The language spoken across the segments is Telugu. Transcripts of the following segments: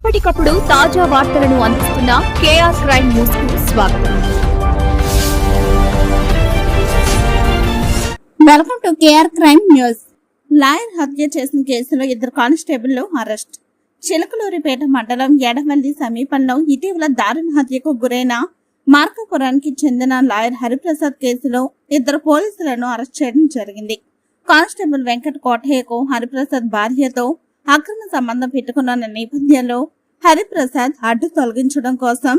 ఎప్పటికప్పుడు తాజా వార్తలను అందిస్తున్న కేఆర్ క్రైమ్ న్యూస్ కు స్వాగతం. Welcome to KR crime news. Lawyer హత్య చేసిన కేసులో 2 కానిస్టేబుళ్లు అరెస్ట్. చిలకలూరిపేట మండలం ఎడవల్లి సమీపంలో ఇటీవల దారుణ హత్యకు గురైన మార్కాపురానికి చెందిన లాయర్ హరిప్రసాద్ కేసులో 2 పోలీసులను అరెస్ట్ చేయడం జరిగింది. కానిస్టేబుల్ వెంకట కోటయ్యకు హరిప్రసాద్ భార్యతో అక్రమ సంబంధం పెట్టుకున్న నేపథ్యంలో హరిప్రసాద్ అడ్డు తొలగించడం కోసం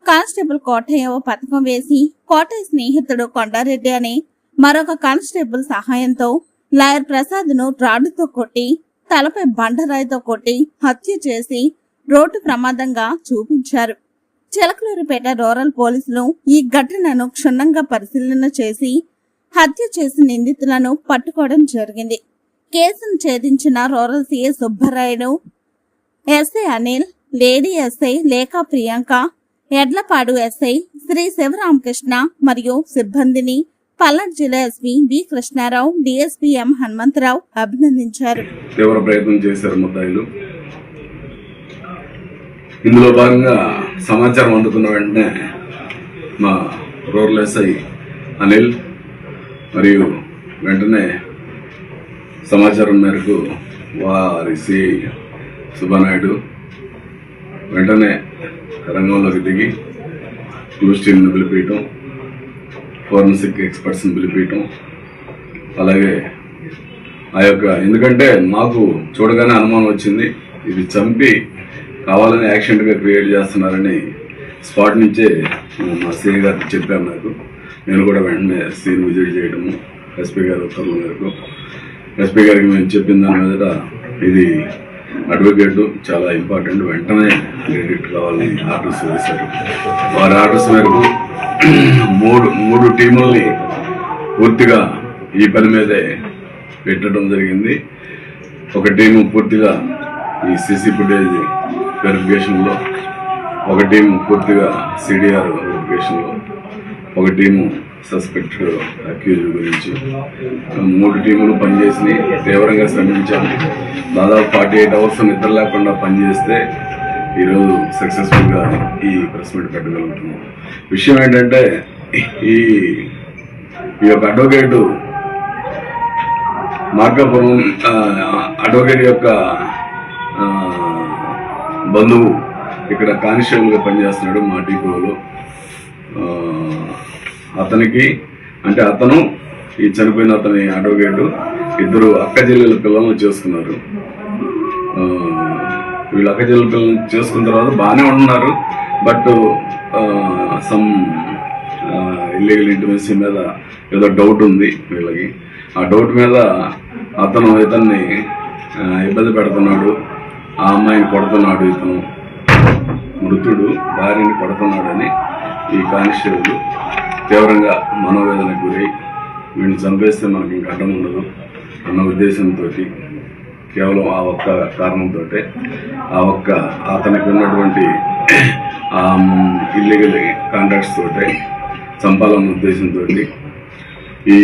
కానిస్టేబుల్ కోటయ్య ఓ పథకం వేసి కోటయ్య స్నేహితుడు కొండారెడ్డి అనే మరొక కానిస్టేబుల్ సహాయంతో లాయర్ ప్రసాద్ ను రాడ్డుతో కొట్టి తలపై బండరాయితో కొట్టి హత్య చేసి రోడ్డు ప్రమాదంగా చూపించారు. చిలకలూరిపేట రూరల్ పోలీసులు ఈ ఘటనను క్షుణ్ణంగా పరిశీలన చేసి హత్య చేసిన నిందితులను పట్టుకోవడం జరిగింది. కేసును ఛేదించిన rural CA Subbarayudu, SI Anil, lady SI Lekha Priyanka, Edlapadu SI Sri Sivaramakrishna మరియు సిబ్బందిని పల్నాడు జిల్లా SP B Krishnarao, DSP M Hanumantharao అభినందించారు. తీవ్ర ప్రయత్నం చేశారు ముద్దాయిలు. ఇందులో భాగంగా సమాచారం అందుకున్న వెంటనే మా రూరల్ ఎస్ఐ అనిల్ మరియు వెంటనే సమాచారం మేరకు వారి సిఐ సుబ్బనాయుడు వెంటనే రంగంలోకి దిగి క్లూస్ టీమ్ను పిలిపించడం, ఫోరెన్సిక్ ఎక్స్పర్ట్స్ని పిలిపించడం, అలాగే ఆ యొక్క ఎందుకంటే మాకు చూడగానే అనుమానం వచ్చింది, ఇది చంపి కావాలని యాక్సిడెంట్గా క్రియేట్ చేస్తున్నారని స్పాట్ నుంచే మా సిఐ గారికి చెప్పారు. నాకు నేను కూడా వెంటనే సీన్ విజిట్ చేయడము, ఎస్పీ గారి ఉత్తర్వుల మేరకు ఎస్పీ గారికి మేము చెప్పిన దాని మీద ఇది అడ్వకేట్ చాలా ఇంపార్టెంట్, వెంటనే క్రెడిట్ కావాలని ఆర్డర్స్ వేశారు. వారి ఆర్డర్స్ మేరకు మూడు టీముల్ని పూర్తిగా ఈ పని మీదే పెట్టడం జరిగింది. ఒక టీము పూర్తిగా ఈ సీసీ ఫుటేజ్ వెరిఫికేషన్లో, ఒక టీము పూర్తిగా సిడిఆర్ వెరిఫికేషన్లో, ఒక టీము సస్పెక్టెడ్ అక్యూజ్ గురించి 3 టీములు పనిచేసి తీవ్రంగా శ్రమించాము. దాదాపు 48 అవర్స్ నిద్ర లేకుండా పనిచేస్తే ఈరోజు సక్సెస్ఫుల్గా ఈ ప్రెస్ మీట్ పెట్టగలుగుతున్నాం. విషయం ఏంటంటే ఈ యొక్క అడ్వకేటు మార్కాపురం అడ్వకేట్ యొక్క బంధువు ఇక్కడ కానిస్టేబుల్గా పనిచేస్తున్నాడు మా డిపోలో. అతనికి అంటే అతను ఈ చనిపోయిన అతని అడ్వకేటు 2 అక్క చెల్లెల పిల్లలను చేసుకున్నారు. వీళ్ళు అక్క చెల్లెల పిల్లలను చేసుకున్న తర్వాత బాగానే ఉంటున్నారు. బట్ సమ్ ఇల్లీగల్ ఇంటిమసీ మీద ఏదో డౌట్ ఉంది వీళ్ళకి. ఆ డౌట్ మీద అతను ఇతన్ని ఇబ్బంది పెడుతున్నాడు, ఆ అమ్మాయిని కొడుతున్నాడు, ఇతను మృతుడు భార్యని కొడుతున్నాడని ఈ కానిస్టేబుల్ తీవ్రంగా మనోవేదనకు గురై వీడిని చంపేస్తే మనకి ఇంకా అడ్డం ఉండదు అన్న ఉద్దేశంతో కేవలం ఆ ఒక్క కారణంతో అతనికి ఉన్నటువంటి ఇల్లీగల్ కాంట్రాక్ట్స్ తోటే చంపాలన్న ఉద్దేశంతో ఈ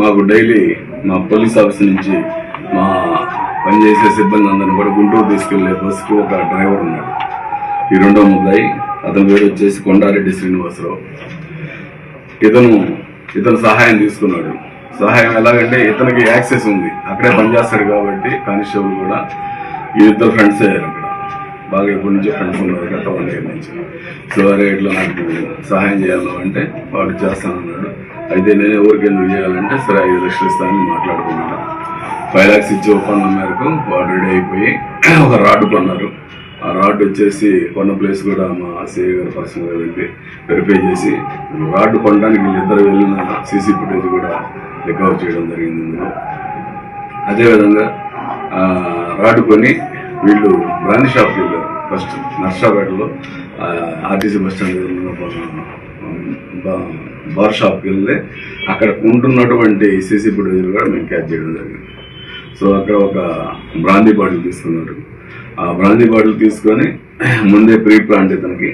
మాకు డైలీ మా పోలీస్ ఆఫీస్ నుంచి మా పనిచేసే సిబ్బంది అందరిని కూడా గుంటూరు తీసుకెళ్లే బస్సుకు ఒక డ్రైవర్ ఉన్నాడు. ఈ 2వ ముద్దాయి అతని పేరు వచ్చేసి కొండారెడ్డి శ్రీనివాసరావు. ఇతను సహాయం తీసుకున్నాడు. సహాయం ఎలాగంటే ఇతనికి యాక్సెస్ ఉంది, అక్కడే పనిచేస్తాడు కాబట్టి కానిస్టేబుల్ కూడా ఈ 2 ఫ్రెండ్స్ అయ్యారు. అక్కడ బాగా ఎప్పటి నుంచో ఫ్రెండ్స్ ఉన్నారు గత 1 year నుంచి. సో అరే ఇట్లా నాకు సహాయం చేయాలి అంటే వాడు చేస్తానన్నాడు. అయితే నేను ఎవరికి ఎందుకు చేయాలంటే సరే 5 లక్షలు ఇస్తానని మాట్లాడుకున్నాడు. 5 lakhs ఇచ్చే ఒప్పందం మేరకు వాడు రెడీ అయిపోయి ఒక రాడ్ కొన్నారు. ఆ రాడ్ వచ్చేసి కొన్న ప్లేస్ కూడా మా సిఐ గారు పర్సనల్గా వెళ్ళి వెరిఫై చేసి రాడ్ కొనడానికి వీళ్ళిద్దరు వెళ్ళిన సీసీ ఫుటేజ్ కూడా రికవర్ చేయడం జరిగింది ఇందులో. అదేవిధంగా రాడ్ కొని వీళ్ళు బ్రాండ్ షాప్కి వెళ్ళారు. ఫస్ట్ నర్సాపేటలో ఆర్టీసీ బస్ స్టాండ్ బార్ షాప్కి వెళ్తే అక్కడ ఉంటున్నటువంటి సీసీ ఫుటేజ్ కూడా మేము క్యాచ్ చేయడం జరిగింది. సో అక్కడ ఒక బ్రాందీ బాటిల్ తీసుకున్నారు. ఆ బ్రాందీ బాటిల్ తీసుకొని ముందే ప్రీ ప్లాంట్ ఇతనికి